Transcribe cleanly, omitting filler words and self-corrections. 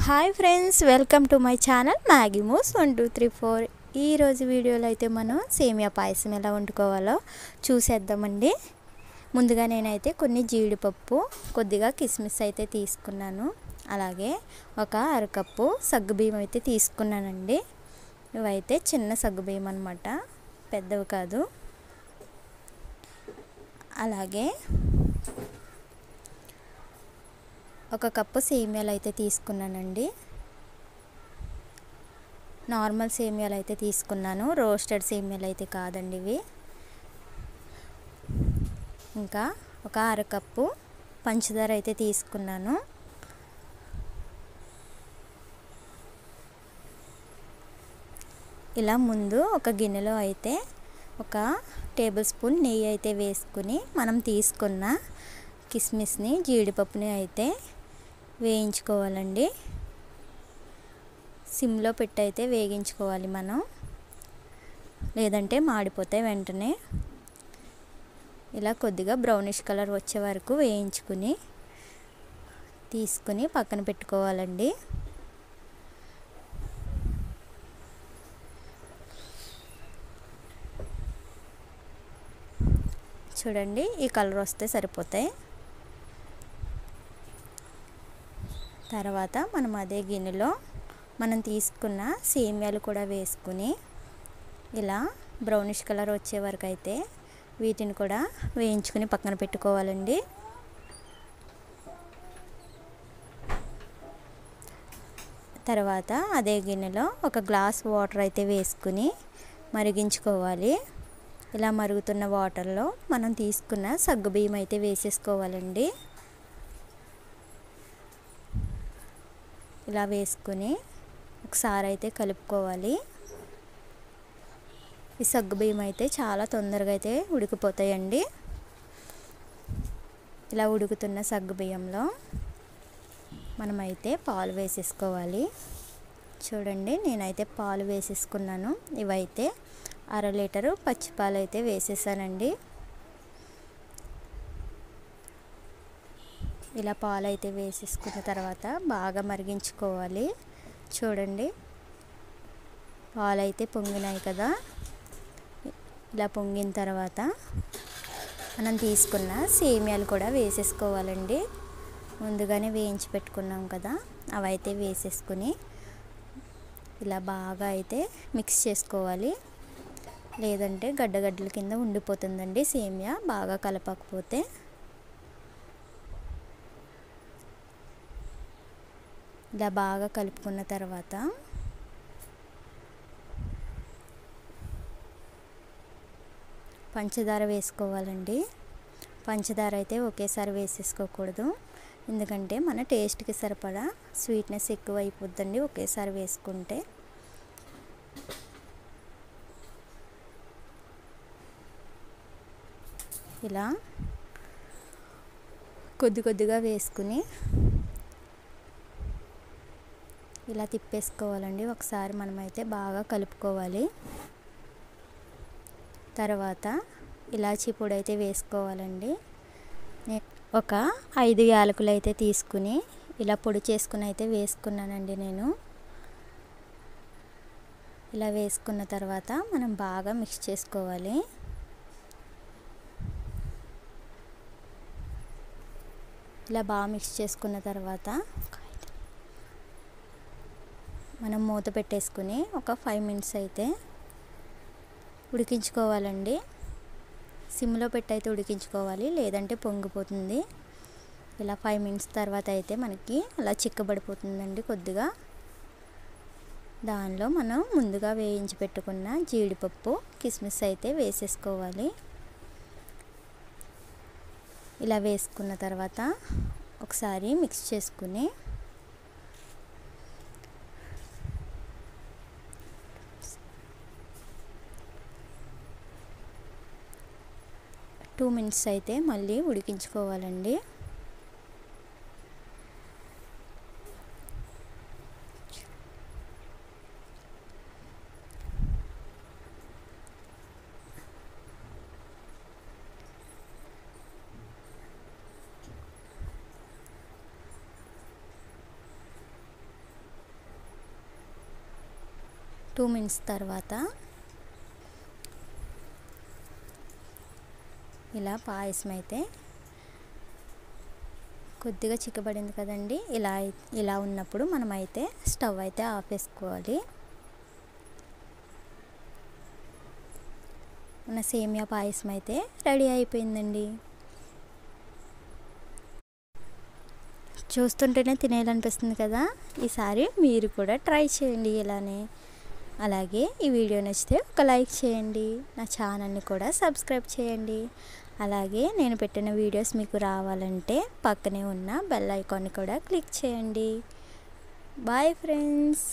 Hi friends, welcome to my channel Maggie Moos 1234. ఈరోజు వీడియోలో అయితే మనం సేమియా పాయసం ఎలా వండుకోవాలో చూసేద్దామండి. ముందుగా నేనైతే కొన్ని జీడిపప్పు, కొద్దిగా కిస్మిస్ అయితే తీసుకున్నాను. అలాగే ఒక అరకప్పు సగ్గుబియ్యం అయితే తీసుకున్నానండి. ఇవైతే చిన్న సగ్గుబియ్యం అన్నమాట, పెద్దవి కాదు. అలాగే ఒక కప్పు సేమియాలు అయితే తీసుకున్నానండి. నార్మల్ సేమియాలు అయితే తీసుకున్నాను, రోస్టెడ్ సేమియాలు అయితే కాదండి ఇవి. ఇంకా ఒక అరకప్పు పంచదార అయితే తీసుకున్నాను. ఇలా ముందు ఒక గిన్నెలో అయితే ఒక టేబుల్ స్పూన్ నెయ్యి అయితే వేసుకుని మనం తీసుకున్న కిస్మిస్ని, జీడిపప్పుని అయితే వేయించుకోవాలండి. సిమ్లో పెట్టి అయితే వేగించుకోవాలి మనం, లేదంటే మాడిపోతాయి వెంటనే. ఇలా కొద్దిగా బ్రౌనిష్ కలర్ వచ్చే వరకు వేయించుకుని తీసుకుని పక్కన పెట్టుకోవాలండి. చూడండి, ఈ కలర్ వస్తే సరిపోతాయి. తర్వాత మనం అదే గిన్నెలో మనం తీసుకున్న సేమియాలు కూడా వేసుకుని ఇలా బ్రౌనిష్ కలర్ వచ్చే వరకు అయితే వీటిని కూడా వేయించుకుని పక్కన పెట్టుకోవాలండి. తర్వాత అదే గిన్నెలో ఒక గ్లాస్ వాటర్ అయితే వేసుకుని మరిగించుకోవాలి. ఇలా మరుగుతున్న వాటర్లో మనం తీసుకున్న సగ్గుబియ్యం అయితే వేసేసుకోవాలండి. ఇలా వేసుకుని ఒకసారి అయితే కలుపుకోవాలి. ఈ సగ్గుబియ్యం అయితే చాలా తొందరగా అయితే ఉడికిపోతాయండి. ఇలా ఉడుకుతున్న సగ్గుబియ్యంలో మనమైతే పాలు వేసేసుకోవాలి. చూడండి, నేనైతే పాలు వేసేసుకున్నాను. ఇవైతే 1/2 లీటరు పచ్చిపాలు అయితే వేసేసానండి. ఇలా పాలు అయితే వేసేసుకున్న తర్వాత బాగా మరిగించుకోవాలి. చూడండి, పాలు అయితే పొంగినాయి కదా. ఇలా పొంగిన తర్వాత మనం తీసుకున్న సేమియాలు కూడా వేసేసుకోవాలండి. ముందుగానే వేయించి పెట్టుకున్నాం కదా, అవైతే వేసేసుకుని ఇలా బాగా అయితే మిక్స్ చేసుకోవాలి. లేదంటే గడ్డగడ్డల కింద ఉండిపోతుందండి సేమియా బాగా కలపకపోతే. ఇలా బాగా కలుపుకున్న తర్వాత పంచదార వేసుకోవాలండి. పంచదార అయితే ఒకేసారి వేసేసుకోకూడదు, ఎందుకంటే మన టేస్ట్కి సరిపడా స్వీట్నెస్ ఎక్కువ అయిపోద్దండి ఒకేసారి వేసుకుంటే. ఇలా కొద్ది కొద్దిగా వేసుకుని ఇలా తిప్పేసుకోవాలండి. ఒకసారి మనమైతే బాగా కలుపుకోవాలి. తర్వాత ఇలాచీ పొడి అయితే వేసుకోవాలండి. ఒక 5 యాలకులు అయితే తీసుకుని ఇలా పొడి చేసుకుని అయితే వేసుకున్నానండి నేను. ఇలా వేసుకున్న తర్వాత మనం బాగా మిక్స్ చేసుకోవాలి. ఇలా బాగా మిక్స్ చేసుకున్న తర్వాత మనం మూత పెట్టేసుకుని ఒక 5 మినిట్స్ అయితే ఉడికించుకోవాలండి. సిమ్లో పెట్టి అయితే ఉడికించుకోవాలి, లేదంటే పొంగిపోతుంది. ఇలా 5 మినిట్స్ తర్వాత అయితే మనకి అలా చిక్కబడిపోతుందండి కొద్దిగా. దానిలో మనం ముందుగా వేయించి పెట్టుకున్న జీడిపప్పు, కిస్మిస్ అయితే వేసేసుకోవాలి. ఇలా వేసుకున్న తర్వాత ఒకసారి మిక్స్ చేసుకుని 2 మినిట్స్ అయితే మళ్ళీ ఉడికించుకోవాలండి. 2 మినిట్స్ తర్వాత ఇలా పాయసం అయితే కొద్దిగా చిక్కబడింది కదండి. ఇలా ఉన్నప్పుడు మనమైతే స్టవ్ అయితే ఆఫ్ చేసుకోవాలి. మన సేమియా పాయసం అయితే రెడీ అయిపోయిందండి. చూస్తుంటేనే తినేయాలనిపిస్తుంది కదా. ఈసారి మీరు కూడా ట్రై చేయండి ఇలానే. అలాగే ఈ వీడియో నచ్చితే ఒక లైక్ చేయండి, నా ఛానల్ని కూడా సబ్స్క్రైబ్ చేయండి. అలాగే నేను పెట్టిన వీడియోస్ మీకు రావాలంటే పక్కనే ఉన్న బెల్ ఐకాన్ని కూడా క్లిక్ చేయండి. Bye friends.